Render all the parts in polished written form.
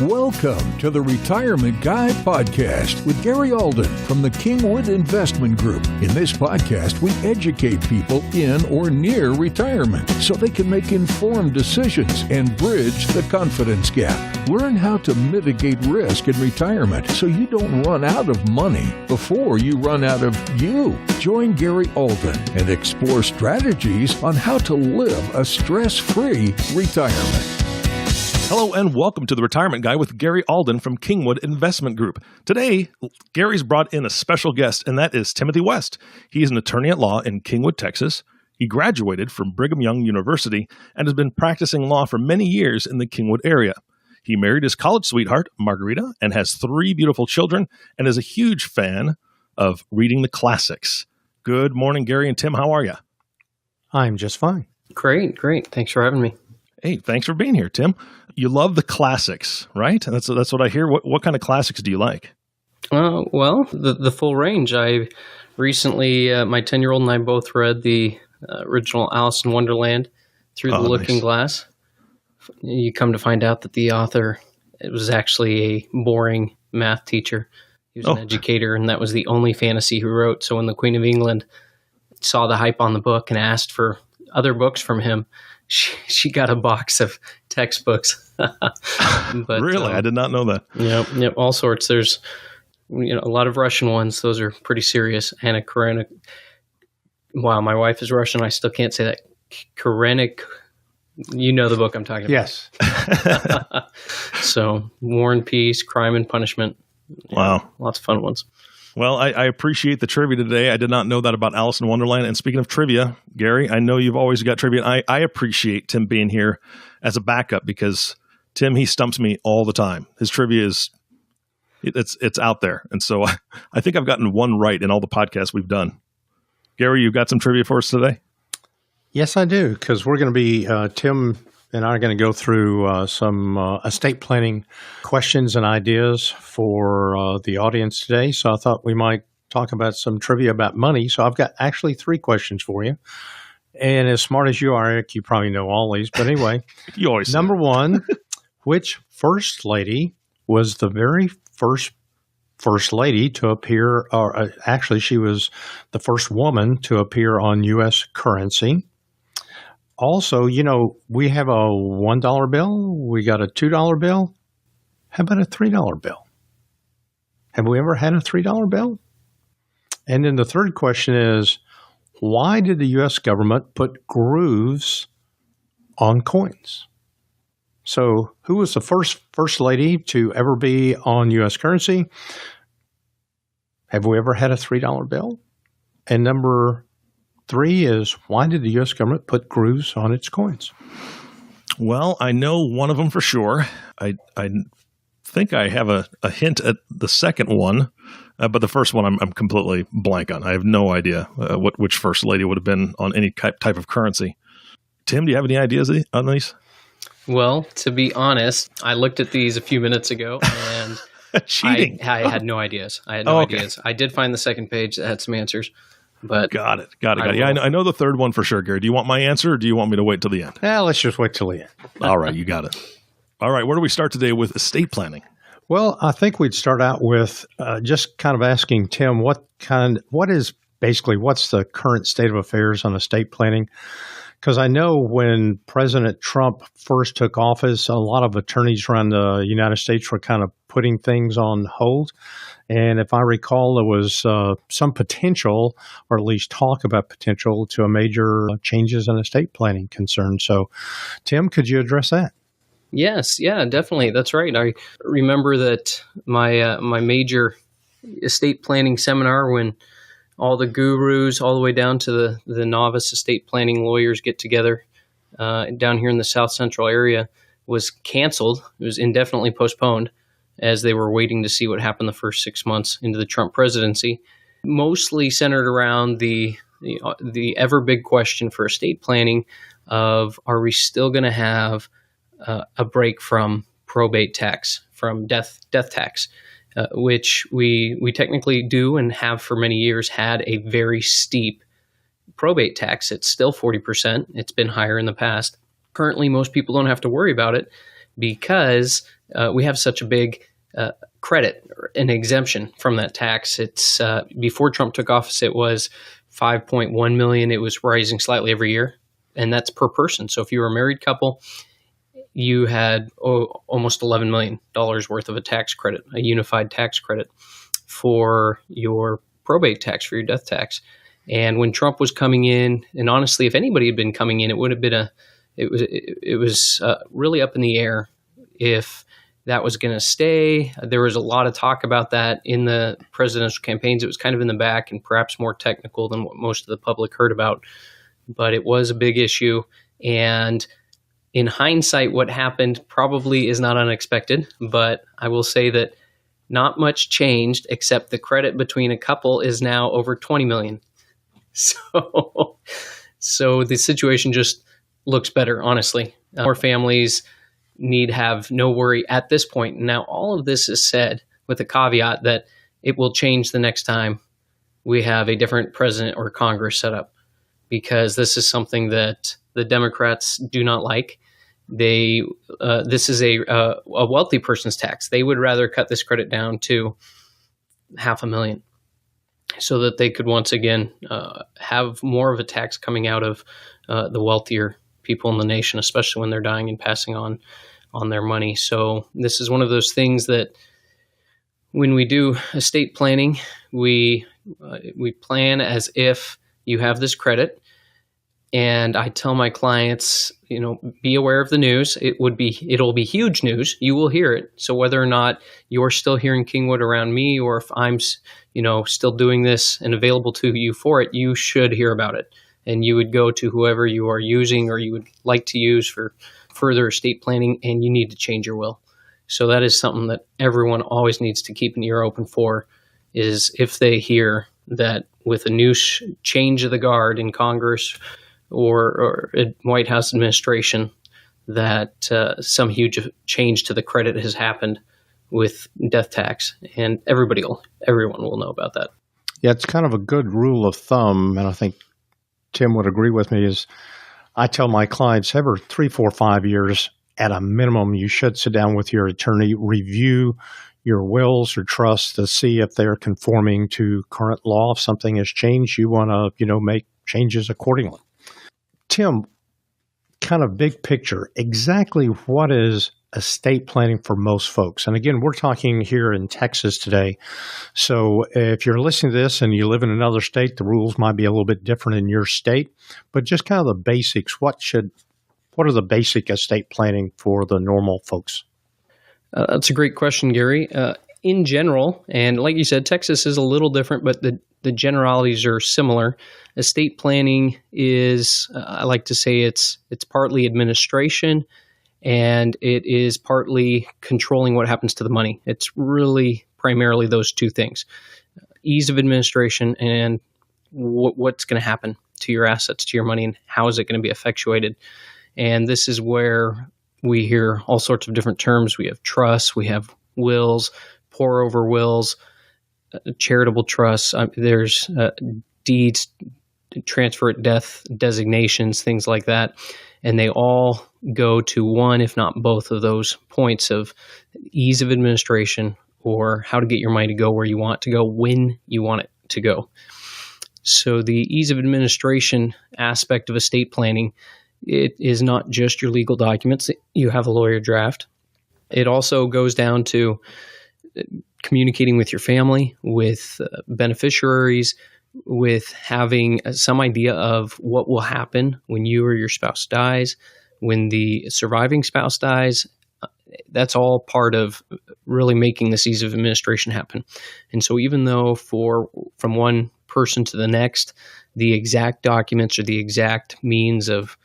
Welcome to the Retirement Guy Podcast with Gary Alden from the Kingwood Investment Group. In this podcast, we educate people in or near retirement so they can make informed decisions and bridge the confidence gap. Learn how to mitigate risk in retirement so you don't run out of money before you run out of you. Join Gary Alden and explore strategies on how to live a stress-free retirement. Hello and welcome to the Retirement Guy with Gary Alden from Kingwood Investment Group. Today, Gary's brought in a special guest, and that is Timothy West. He is an attorney at law in Kingwood, Texas. He graduated from Brigham Young University and has been practicing law for many years in the Kingwood area. He married his college sweetheart, Margarita, and has 3 beautiful children and is a huge fan of reading the classics. Good morning, Gary and Tim. How are you? I'm just fine. Great. Thanks for having me. Hey, thanks for being here, Tim. You love the classics, right? That's what I hear. What kind of classics do you like? Well, the full range. I recently, my 10-year-old and I both read the original Alice in Wonderland Through the Looking Glass. You come to find out that the author, it was actually a boring math teacher. He was an educator, and that was the only fantasy he wrote. So when the Queen of England saw the hype on the book and asked for other books from him, she got a box of textbooks. But, really? I did not know that. Yep, all sorts. There's a lot of Russian ones. Those are pretty serious. Anna Karenina. Wow, my wife is Russian. I still can't say that. Karenik. You know the book I'm talking about. Yes. So, War and Peace, Crime and Punishment. Wow. Lots of fun ones. Well, I appreciate the trivia today. I did not know that about Alice in Wonderland. And speaking of trivia, Gary, I know you've always got trivia. And I appreciate Tim being here as a backup because Tim, he stumps me all the time. His trivia it's out there. And so I think I've gotten one right in all the podcasts we've done. Gary, you got some trivia for us today? Yes, I do, because we're going to be, Tim and I are going to go through some estate planning questions and ideas for the audience today. So I thought we might talk about some trivia about money. So I've got actually 3 questions for you. And as smart as you are, Eric, you probably know all these. But anyway, You always say. Number 1, which first lady was the very first lady to appear, or actually she was the first woman to appear on U.S. currency? Also, we have a $1 bill. We got a $2 bill. How about a $3 bill? Have we ever had a $3 bill? And then the third question is, why did the U.S. government put grooves on coins? So who was the first lady to ever be on U.S. currency? Have we ever had a $3 bill? And number 3 is, why did the U.S. government put grooves on its coins? Well, I know one of them for sure. I think I have a hint at the second one, but the first one I'm completely blank on. I have no idea which first lady would have been on any type of currency. Tim, do you have any ideas on these? Well, to be honest, I looked at these a few minutes ago, and Cheating. I had no ideas. Ideas. I did find the second page that had some answers. But Got it. Yeah, I know the third one for sure, Gary. Do you want my answer or do you want me to wait till the end? Let's just wait till the end. All right, you got it. All right, where do we start today with estate planning? Well, I think we'd start out with just kind of asking Tim, what's the current state of affairs on estate planning? Because I know when President Trump first took office, a lot of attorneys around the United States were kind of putting things on hold. And if I recall, there was some potential, or at least talk about potential, to a major changes in estate planning concerns. So, Tim, could you address that? Yes, yeah, definitely. That's right. I remember that my major estate planning seminar, when all the gurus, all the way down to the novice estate planning lawyers get together down here in the South Central area, was canceled. It was indefinitely postponed as they were waiting to see what happened the first 6 months into the Trump presidency, mostly centered around the ever big question for estate planning of, are we still going to have a break from probate tax, from death tax, which we technically do and have for many years had a very steep probate tax. It's still 40%. It's been higher in the past. Currently, most people don't have to worry about it because we have such a big credit, an exemption from that tax. It's before Trump took office, it was 5.1 million. It was rising slightly every year, and that's per person. So if you were a married couple, you had almost $11 million worth of a tax credit, a unified tax credit for your probate tax, for your death tax. And when Trump was coming in, and honestly, if anybody had been coming in, it would have been it was really up in the air if that was going to stay. There was a lot of talk about that in the presidential campaigns. It was kind of in the back and perhaps more technical than what most of the public heard about, but it was a big issue. And in hindsight, what happened probably is not unexpected, but I will say that not much changed, except the credit between a couple is now over 20 million. So the situation just looks better, honestly. More families need have no worry at this point. Now, all of this is said with the caveat that it will change the next time we have a different president or Congress set up, because this is something that the Democrats do not like. This is a wealthy person's tax. They would rather cut this credit down to $500,000 so that they could once again have more of a tax coming out of the wealthier people in the nation, especially when they're dying and passing on their money. So this is one of those things that when we do estate planning, we plan as if you have this credit. And I tell my clients, be aware of the news. It'll be huge news. You will hear it. So whether or not you're still hearing Kingwood around me, or if I'm, still doing this and available to you for it, you should hear about it. And you would go to whoever you are using or you would like to use for further estate planning, and you need to change your will. So that is something that everyone always needs to keep an ear open for, is if they hear that with a new change of the guard in Congress or White House administration, that some huge change to the credit has happened with death tax, and everyone will know about that. Yeah, it's kind of a good rule of thumb, and I think Tim would agree with me, is I tell my clients every 3, 4, 5 years, at a minimum, you should sit down with your attorney, review your wills or trusts to see if they're conforming to current law. If something has changed, you want to, make changes accordingly. Tim, kind of big picture, exactly what is estate planning for most folks? And again, we're talking here in Texas today. So if you're listening to this and you live in another state, the rules might be a little bit different in your state, but just kind of the basics. What are the basic estate planning for the normal folks? That's a great question, Gary. In general, and like you said, Texas is a little different, but the generalities are similar. Estate planning is, I like to say, it's partly administration, and it is partly controlling what happens to the money. It's really primarily those two things: ease of administration and what's going to happen to your assets, to your money, and how is it going to be effectuated. And this is where we hear all sorts of different terms. We have trusts, we have wills, pour over wills, charitable trusts. There's deeds, transfer at death, designations, things like that. And they all go to one, if not both of those points of ease of administration, or how to get your money to go where you want to go, when you want it to go. So the ease of administration aspect of estate planning, it is not just your legal documents that you have a lawyer draft. It also goes down to communicating with your family, with beneficiaries, with having some idea of what will happen when you or your spouse dies, when the surviving spouse dies. That's all part of really making this ease of administration happen. And so even though from one person to the next, the exact documents or the exact means of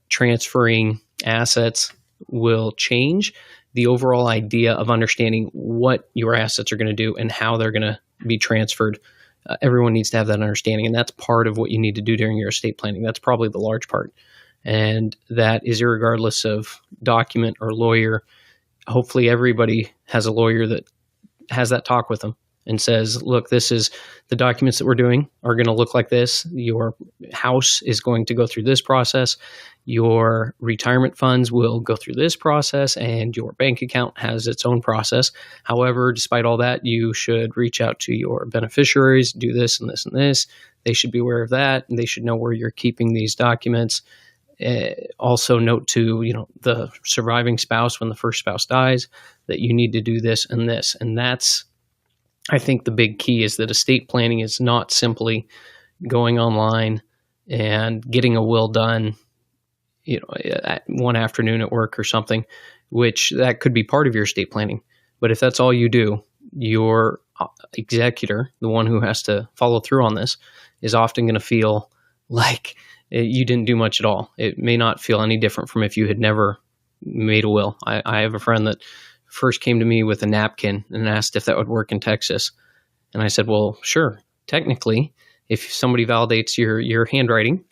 transferring assets will change, the overall idea of understanding what your assets are going to do and how they're going to be transferred, everyone needs to have that understanding. And that's part of what you need to do during your estate planning. That's probably the large part. And that is irregardless of document or lawyer. Hopefully everybody has a lawyer that has that talk with them and says, look, this is the documents that we're doing are going to look like this. Your house is going to go through this process. Your retirement funds will go through this process, and your bank account has its own process. However, despite all that, you should reach out to your beneficiaries, do this and this and this. They should be aware of that, and they should know where you're keeping these documents. Also note to, the surviving spouse, when the first spouse dies, that you need to do this and this. And that's, I think, the big key, is that estate planning is not simply going online and getting a will done, at one afternoon at work or something, which that could be part of your estate planning. But if that's all you do, your executor, the one who has to follow through on this, is often going to feel like you didn't do much at all. It may not feel any different from if you had never made a will. I have a friend that first came to me with a napkin and asked if that would work in Texas. And I said, well, sure. Technically, if somebody validates your handwriting,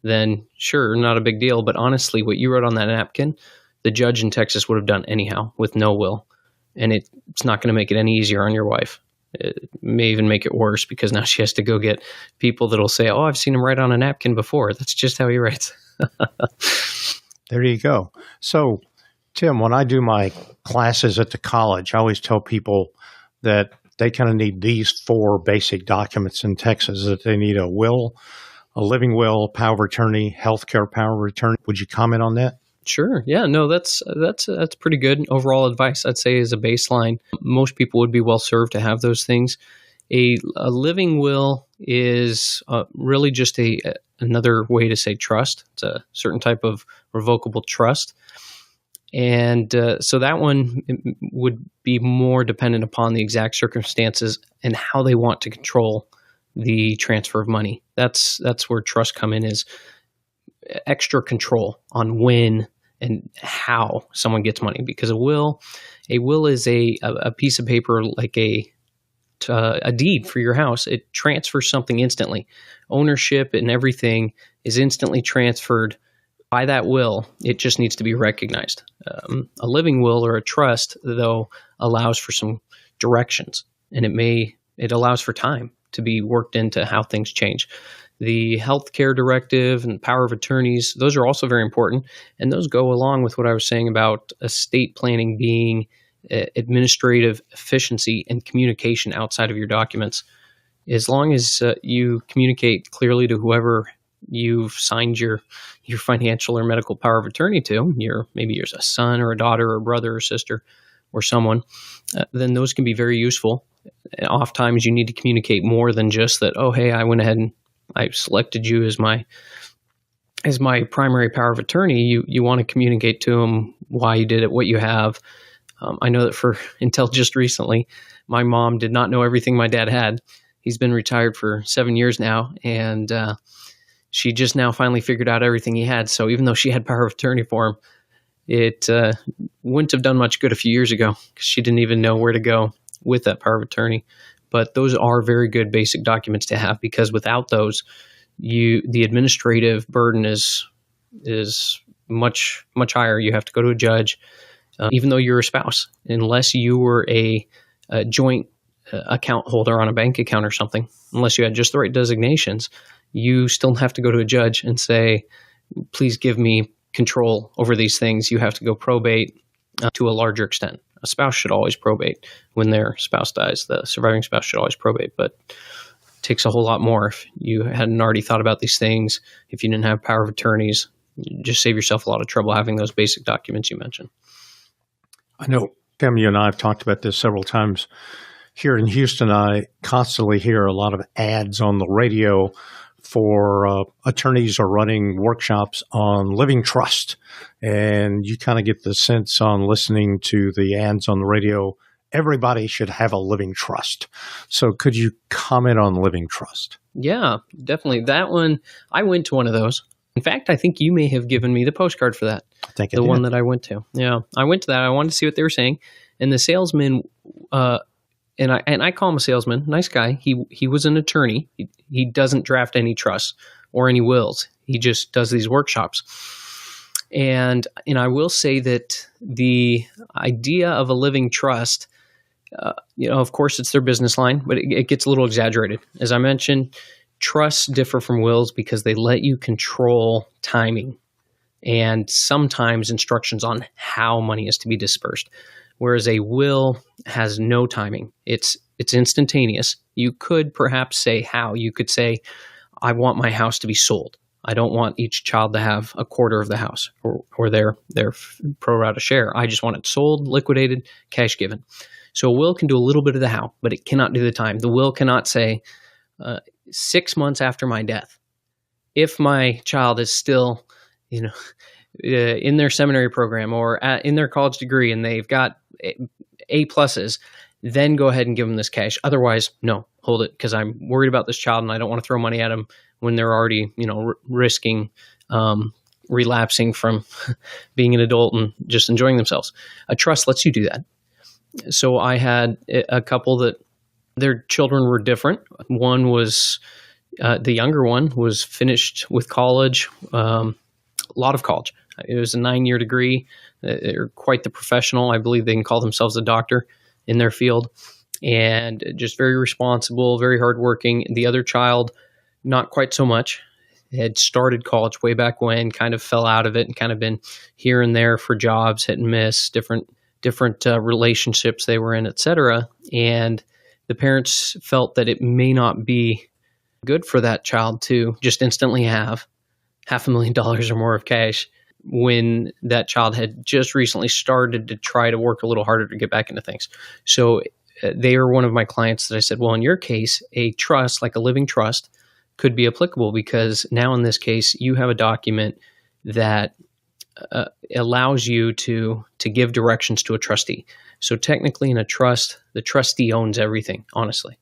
then sure, not a big deal. But honestly, what you wrote on that napkin, the judge in Texas would have done anyhow with no will. And it's not going to make it any easier on your wife. It may even make it worse, because now she has to go get people that'll say, oh, I've seen him write on a napkin before. That's just how he writes. There you go. So, Tim, when I do my classes at the college, I always tell people that they kind of need these 4 basic documents in Texas, that they need a will, a living will, power of attorney, healthcare power of attorney. Would you comment on that? Sure. Yeah, no, that's pretty good overall advice, I'd say, as a baseline. Most people would be well served to have those things. A living will is really just another way to say trust. It's a certain type of revocable trust. And so that one would be more dependent upon the exact circumstances and how they want to control the transfer of money. That's where trust come in, is extra control on when and how someone gets money. Because a will is a piece of paper, like a deed for your house. It transfers something instantly. Ownership and everything is instantly transferred by that will. It just needs to be recognized. A living will or a trust, though, allows for some directions, and it allows for time to be worked into how things change. The healthcare directive and power of attorneys, those are also very important. And those go along with what I was saying about estate planning being administrative efficiency and communication outside of your documents. As long as you communicate clearly to whoever you've signed your financial or medical power of attorney to, maybe you're a son or a daughter or a brother or sister or someone, then those can be very useful. Oftentimes you need to communicate more than just that, oh, hey, I went ahead and I selected you as my primary power of attorney. You want to communicate to them why you did it, what you have. I know that until just recently, my mom did not know everything my dad had. He's been retired for 7 years now, and she just now finally figured out everything he had. So even though she had power of attorney for him, it wouldn't have done much good a few years ago, because she didn't even know where to go with that power of attorney. But those are very good basic documents to have, because without those, the administrative burden is much, much higher. You have to go to a judge, even though you're a spouse, unless you were a joint account holder on a bank account or something, unless you had just the right designations, you still have to go to a judge and say, please give me control over these things. You have to go probate to a larger extent. A spouse should always probate when their spouse dies. The surviving spouse should always probate, but it takes a whole lot more if you hadn't already thought about these things. If you didn't have power of attorneys, you just save yourself a lot of trouble having those basic documents you mentioned. I know, Tim, you and I have talked about this several times. Here in Houston, I constantly hear a lot of ads on the radio for attorneys are running workshops on living trust. And you kind of get the sense on listening to the ads on the radio, everybody should have a living trust. So could you comment on living trust? Yeah, definitely. That one, I went to one of those. In fact, I think you may have given me the postcard for that. I think the one that I went to. Yeah, I went to that. I wanted to see what they were saying. And the salesman, and I call him a salesman, nice guy. He was an attorney. He doesn't draft any trusts or any wills. He just does these workshops. And I will say that the idea of a living trust, Of course, it's their business line, but it gets a little exaggerated. As I mentioned, trusts differ from wills because they let you control timing and sometimes instructions on how money is to be dispersed. Whereas a will has no timing. It's instantaneous. You could perhaps say how. You could say, I want my house to be sold. I don't want each child to have a quarter of the house or their pro rata share. I just want it sold, liquidated, cash given. So a will can do a little bit of the how, but it cannot do the time. The will cannot say 6 months after my death, if my child is still, in their seminary program or in their college degree and they've got A pluses, then go ahead and give them this cash. Otherwise, no, hold it, because I'm worried about this child and I don't want to throw money at them when they're already, risking relapsing from being an adult and just enjoying themselves. A trust lets you do that. So I had a couple that their children were different. One was, the younger one was finished with college, a lot of college. It was a 9-year degree. They're quite the professional. I believe they can call themselves a doctor in their field, and just very responsible, very hardworking. The other child, not quite so much. Had started college way back when, kind of fell out of it, and kind of been here and there for jobs, hit and miss, different relationships they were in, etc. And the parents felt that it may not be good for that child to just instantly have $500,000 or more of cash when that child had just recently started to try to work a little harder to get back into things. So they are one of my clients that I said, well, in your case, a trust, like a living trust, could be applicable because now in this case, you have a document that allows you to give directions to a trustee. So technically in a trust, the trustee owns everything, honestly.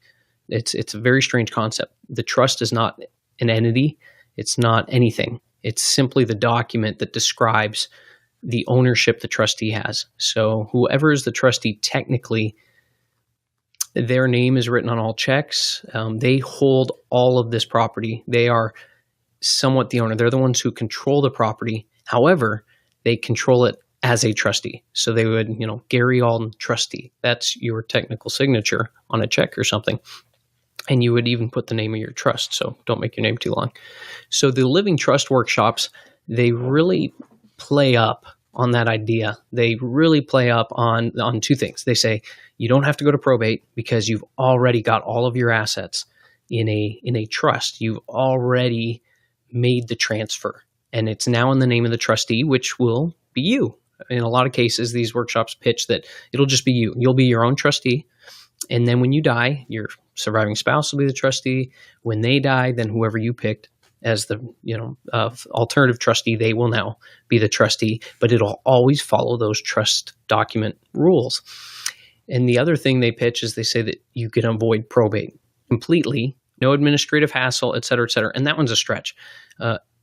It's a very strange concept. The trust is not an entity. It's not anything. It's simply the document that describes the ownership the trustee has. So whoever is the trustee, technically, their name is written on all checks. They hold all of this property. They are somewhat the owner. They're the ones who control the property. However, they control it as a trustee. So they would, Gary Alden, trustee. That's your technical signature on a check or something. And you would even put the name of your trust. So don't make your name too long. So the living trust workshops, they really play up on that idea. They really play up on two things. They say you don't have to go to probate because you've already got all of your assets in a trust. You've already made the transfer, and it's now in the name of the trustee, which will be you. In a lot of cases, these workshops pitch that it'll just be you. You'll be your own trustee. And then when you die, your surviving spouse will be the trustee. When they die, then whoever you picked as the alternative trustee, they will now be the trustee. But it'll always follow those trust document rules. And the other thing they pitch is they say that you can avoid probate completely, no administrative hassle, et cetera, et cetera. And that one's a stretch.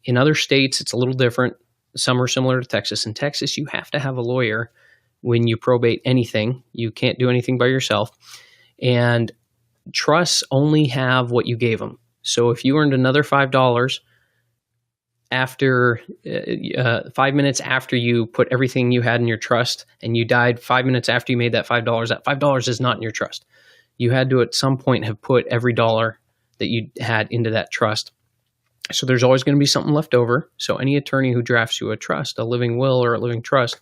In other states, it's a little different. Some are similar to Texas. In Texas, you have to have a lawyer when you probate anything. You can't do anything by yourself. And trusts only have what you gave them. So if you earned another $5 after 5 minutes after you put everything you had in your trust and you died 5 minutes after you made that $5 is not in your trust. You had to at some point have put every dollar that you had into that trust. So there's always going to be something left over. So any attorney who drafts you a trust, a living will or a living trust,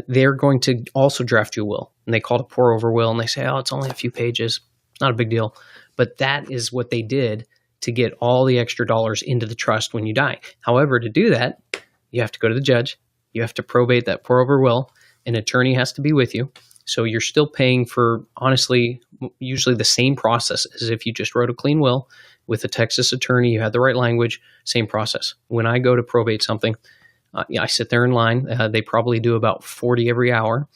they're going to also draft you a will. And they call it a pour over will. And they say, oh, it's only a few pages. Not a big deal. But that is what they did to get all the extra dollars into the trust when you die. However, to do that, you have to go to the judge. You have to probate that pour over will. An attorney has to be with you. So you're still paying for, honestly, usually the same process as if you just wrote a clean will with a Texas attorney. You had the right language, same process. When I go to probate something, I sit there in line. They probably do about 40 every hour.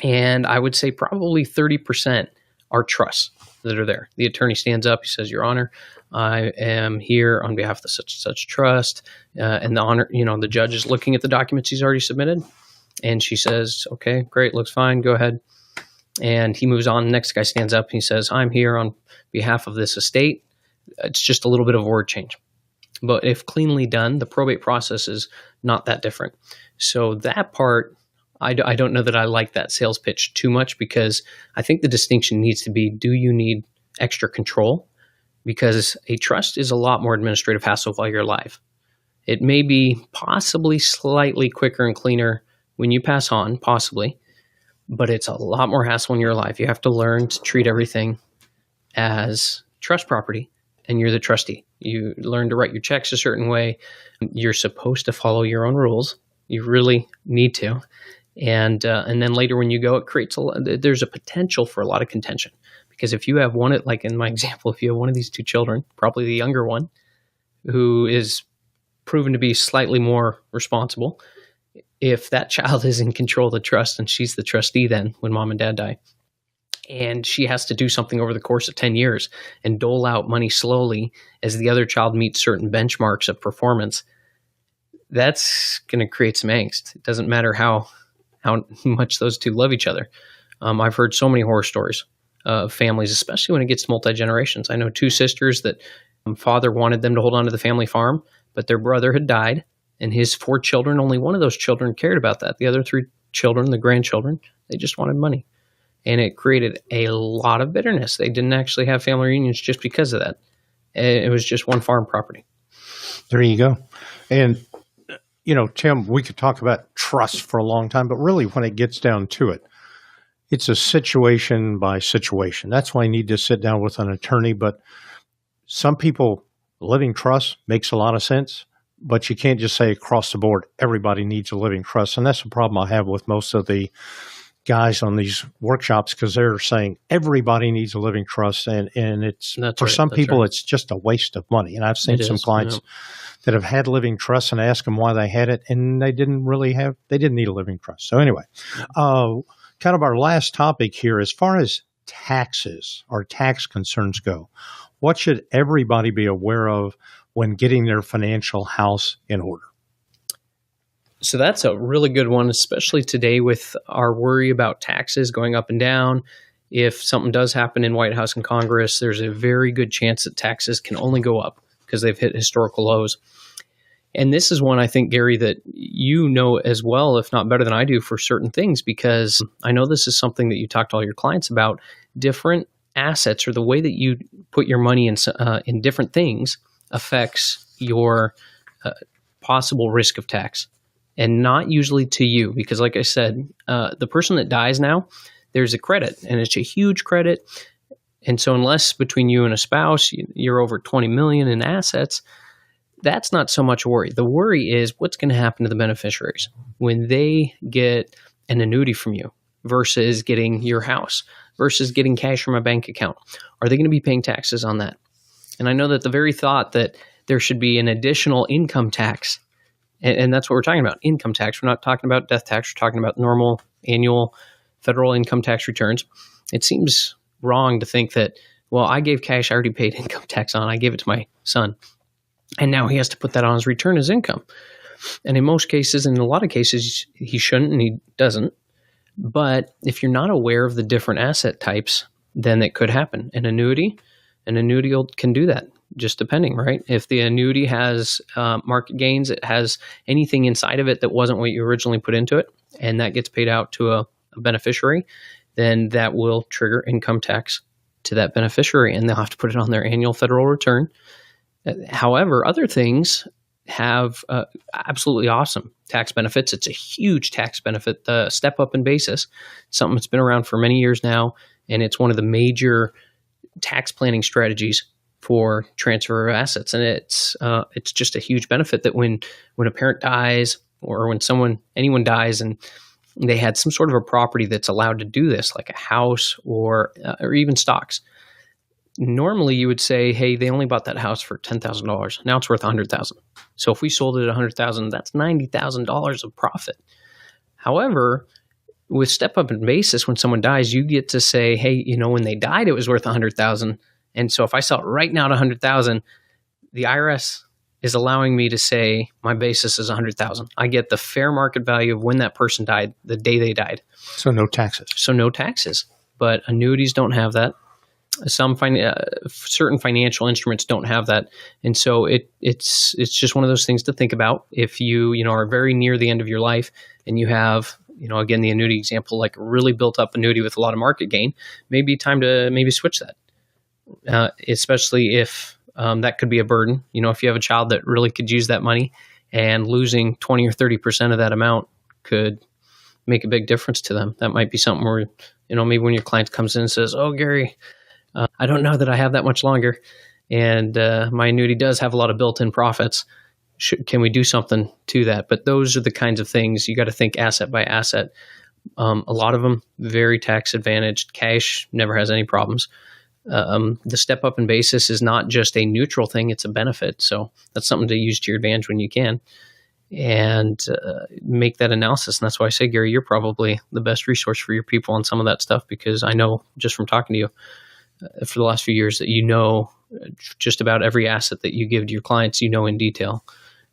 And I would say probably 30% are trusts that are there. The attorney stands up. He says, Your Honor, I am here on behalf of the such and such trust. And the judge is looking at the documents he's already submitted. And she says, okay, great, looks fine, go ahead. And he moves on. The next guy stands up and he says, I'm here on behalf of this estate. It's just a little bit of a word change. But if cleanly done, the probate process is not that different. So that part, I don't know that I like that sales pitch too much, because I think the distinction needs to be, do you need extra control? Because a trust is a lot more administrative hassle while you're alive. It may be possibly slightly quicker and cleaner when you pass on, possibly, but it's a lot more hassle when you're alive. You have to learn to treat everything as trust property, and you're the trustee. You learn to write your checks a certain way. You're supposed to follow your own rules. You really need to. And then later when you go, it creates there's a potential for a lot of contention. Because if you have one, like in my example, if you have one of these two children, probably the younger one, who is proven to be slightly more responsible, if that child is in control of the trust and she's the trustee then when mom and dad die, and she has to do something over the course of 10 years and dole out money slowly as the other child meets certain benchmarks of performance, that's going to create some angst. It doesn't matter how much those two love each other. I've heard so many horror stories of families, especially when it gets to multi-generations. I know two sisters that father wanted them to hold on to the family farm, but their brother had died, and his 4 children, only one of those children cared about that. The other 3 children, the grandchildren, they just wanted money. And it created a lot of bitterness. They didn't actually have family reunions just because of that. It was just one farm property. There you go. And, Tim, we could talk about trust for a long time, but really when it gets down to it, it's a situation by situation. That's why I need to sit down with an attorney. But some people, living trust makes a lot of sense, but you can't just say across the board, everybody needs a living trust. And that's the problem I have with most of the guys on these workshops, because they're saying everybody needs a living trust. And it's for some people, it's just a waste of money. And I've seen some clients that have had living trusts, and I ask them why they had it, and they didn't need a living trust. So anyway, kind of our last topic here, as far as taxes or tax concerns go, what should everybody be aware of when getting their financial house in order? So that's a really good one, especially today with our worry about taxes going up and down. If something does happen in White House and Congress, there's a very good chance that taxes can only go up because they've hit historical lows. And this is one, I think, Gary, that you know as well, if not better than I do, for certain things, because I know this is something that you talk to all your clients about. Different assets, or the way that you put your money in different things, affects your possible risk of tax. And not usually to you, because like I said, the person that dies now, there's a credit, and it's a huge credit. And so unless between you and a spouse, you're over $20 million in assets, that's not so much a worry. The worry is what's going to happen to the beneficiaries when they get an annuity from you versus getting your house versus getting cash from a bank account. Are they going to be paying taxes on that? And I know that the very thought that there should be an additional income tax, and that's what we're talking about, income tax. We're not talking about death tax. We're talking about normal annual federal income tax returns. It seems wrong to think that, well, I gave cash I already paid income tax on. I gave it to my son, and now he has to put that on his return as income. And in most cases, in a lot of cases, he shouldn't and he doesn't. But if you're not aware of the different asset types, then it could happen. An annuity can do that, just depending, right? If the annuity has market gains, it has anything inside of it that wasn't what you originally put into it, and that gets paid out to a beneficiary, then that will trigger income tax to that beneficiary, and they'll have to put it on their annual federal return. However, other things have absolutely awesome tax benefits. It's a huge tax benefit, the step up in basis, something that's been around for many years now, and it's one of the major tax planning strategies for transfer of assets. And it's just a huge benefit that when a parent dies, or when anyone dies and they had some sort of a property that's allowed to do this, like a house or even stocks. Normally you would say, hey, they only bought that house for $10,000. Now it's worth $100,000. So if we sold it at $100,000, that's $90,000 of profit. However, with step up in basis, when someone dies, you get to say, hey, when they died, it was worth $100,000. And so if I sell it right now at $100,000, the IRS is allowing me to say my basis is $100,000. I get the fair market value of when that person died, the day they died. So no taxes. But annuities don't have that. Some certain financial instruments don't have that. And so it's just one of those things to think about. If you are very near the end of your life and you have again, the annuity example, like a really built up annuity with a lot of market gain, maybe time to maybe switch that, especially if that could be a burden. If you have a child that really could use that money, and losing 20 or 30% of that amount could make a big difference to them. That might be something where, maybe when your client comes in and says, "Oh, Gary, I don't know that I have that much longer, and my annuity does have a lot of built-in profits. Can we do something to that?" But those are the kinds of things you got to think asset by asset. A lot of them very tax advantaged. Cash never has any problems. The step up in basis is not just a neutral thing; it's a benefit. So that's something to use to your advantage when you can, and make that analysis. And that's why I say, Gary, you're probably the best resource for your people on some of that stuff, because I know just from talking to you for the last few years that just about every asset that you give to your clients, in detail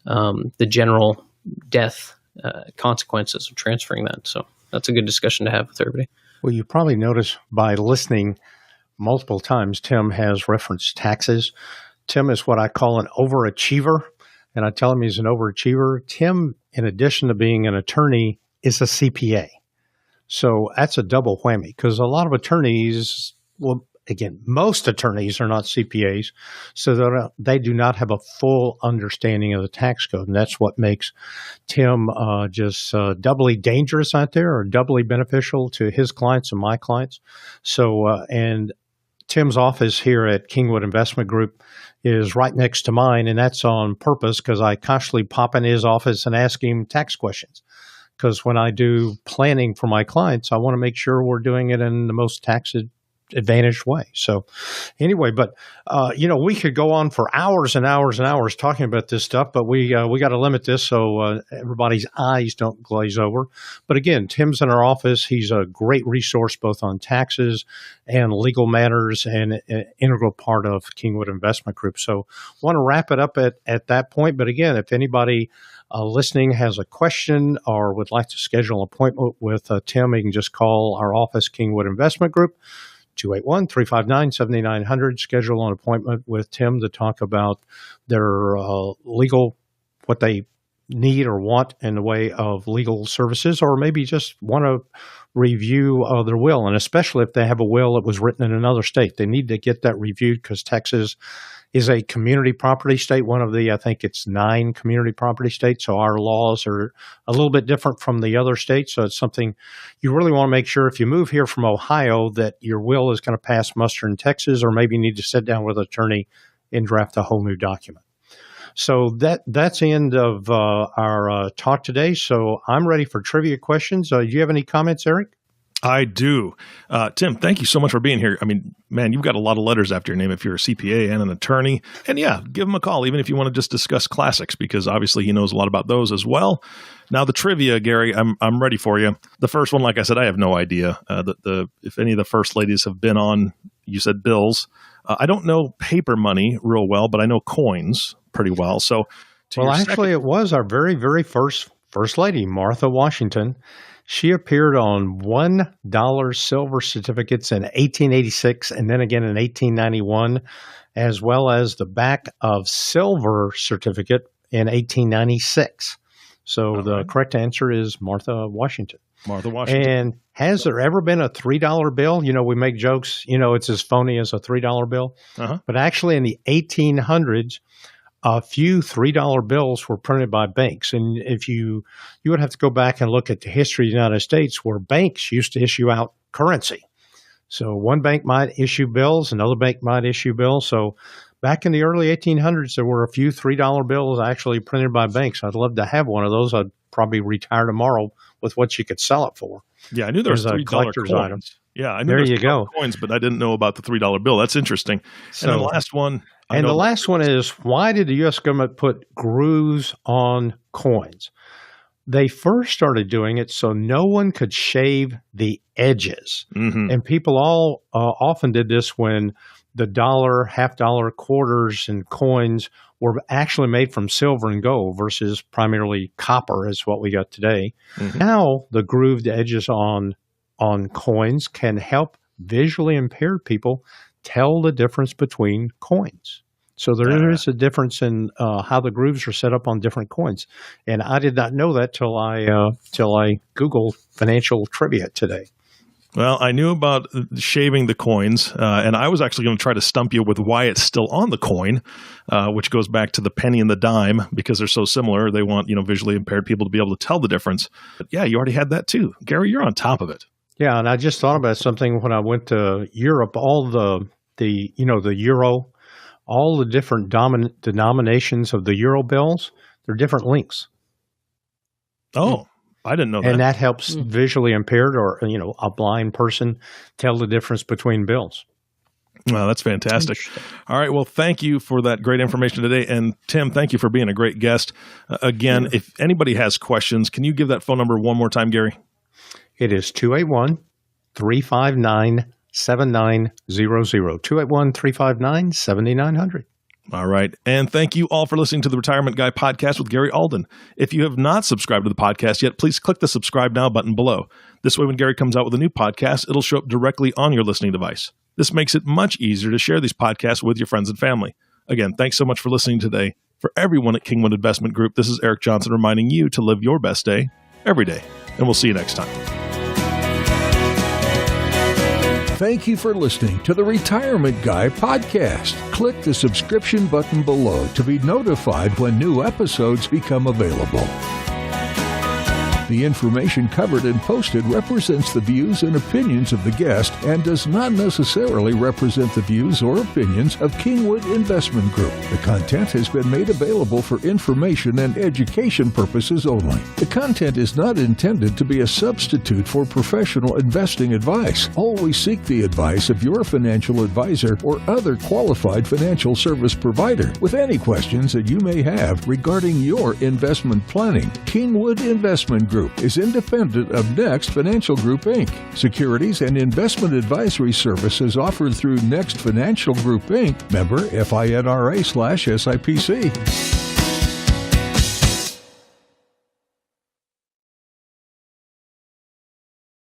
the general death consequences of transferring that. So that's a good discussion to have with everybody. Well, you probably noticed by listening multiple times, Tim has referenced taxes. Tim is what I call an overachiever, and I tell him he's an overachiever. Tim, in addition to being an attorney, is a CPA. So that's a double whammy, because a lot of attorneys, again, most attorneys are not CPAs, so they do not have a full understanding of the tax code. And that's what makes Tim just doubly dangerous out there, or doubly beneficial to his clients and my clients. So, and Tim's office here at Kingwood Investment Group is right next to mine, and that's on purpose, because I constantly pop in his office and ask him tax questions. Because when I do planning for my clients, I want to make sure we're doing it in the most tax advantaged way. So anyway, but we could go on for hours and hours and hours talking about this stuff, but we got to limit this so everybody's eyes don't glaze over. But again, Tim's in our office. He's a great resource both on taxes and legal matters, and an integral part of Kingwood Investment Group. So want to wrap it up at that point. But again, if anybody listening has a question or would like to schedule an appointment with Tim, you can just call our office, Kingwood Investment Group, 281-359-7900. Schedule an appointment with Tim to talk about their legal, what they need or want in the way of legal services, or maybe just want to review their will. And especially if they have a will that was written in another state, they need to get that reviewed, because Texas is a community property state, one of the, I think it's 9 community property states. So our laws are a little bit different from the other states. So it's something you really want to make sure if you move here from Ohio that your will is going to pass muster in Texas, or maybe you need to sit down with an attorney and draft a whole new document. So that's the end of our talk today. So I'm ready for trivia questions. Do you have any comments, Eric? I do. Tim, thank you so much for being here. I mean, man, you've got a lot of letters after your name if you're a CPA and an attorney. And yeah, give him a call, even if you want to just discuss classics, because obviously he knows a lot about those as well. Now, the trivia, Gary, I'm ready for you. The first one, like I said, I have no idea. If any of the first ladies have been on, you said bills. I don't know paper money real well, but I know coins pretty well. So, it was our very, very first lady, Martha Washington. She appeared on $1 silver certificates in 1886 and then again in 1891, as well as the back of silver certificate in 1896. So the correct answer is Martha Washington. Martha Washington. And has there ever been a $3 bill? We make jokes, it's as phony as a $3 bill. Uh-huh. But actually in the 1800s, a few $3 bills were printed by banks. And if you would have to go back and look at the history of the United States, where banks used to issue out currency. So one bank might issue bills, another bank might issue bills. So back in the early 1800s, there were a few $3 bills actually printed by banks. I'd love to have one of those. I'd probably retire tomorrow with what you could sell it for. Yeah, I knew there was $3 collector's coins. Item. Yeah, I knew there was coins, but I didn't know about the $3 bill. That's interesting. So, and the last one. The last one is, why did the U.S. government put grooves on coins? They first started doing it so no one could shave the edges. Mm-hmm. And people all often did this when the dollar, half-dollar, quarters, and coins were actually made from silver and gold versus primarily copper is what we got today. Mm-hmm. Now, the grooved edges on coins can help visually impaired people tell the difference between coins. So there is a difference in how the grooves are set up on different coins. And I did not know that till I Googled financial trivia today. Well, I knew about shaving the coins, and I was actually going to try to stump you with why it's still on the coin, which goes back to the penny and the dime, because they're so similar. They want, visually impaired people to be able to tell the difference. But yeah, you already had that too. Gary, you're on top of it. Yeah, and I just thought about something when I went to Europe. All the euro, all the different denominations of the euro bills, they're different links. Oh. I didn't know that. And that helps visually impaired or, a blind person tell the difference between bills. Well, that's fantastic. All right. Well, thank you for that great information today. And Tim, thank you for being a great guest. Again, if anybody has questions, can you give that phone number one more time, Gary? It is 281-359-7900. 281-359-7900. All right. And thank you all for listening to the Retirement Guy podcast with Gary Alden. If you have not subscribed to the podcast yet, please click the subscribe now button below. This way, when Gary comes out with a new podcast, it'll show up directly on your listening device. This makes it much easier to share these podcasts with your friends and family. Again, thanks so much for listening today. For everyone at Kingwood Investment Group, this is Eric Johnson reminding you to live your best day every day. And we'll see you next time. Thank you for listening to the Retirement Guy podcast. Click the subscription button below to be notified when new episodes become available. The information covered and posted represents the views and opinions of the guest and does not necessarily represent the views or opinions of Kingwood Investment Group. The content has been made available for information and education purposes only. The content is not intended to be a substitute for professional investing advice. Always seek the advice of your financial advisor or other qualified financial service provider with any questions that you may have regarding your investment planning. Kingwood Investment Group is independent of Next Financial Group, Inc. Securities and investment advisory services offered through Next Financial Group, Inc., member FINRA/SIPC.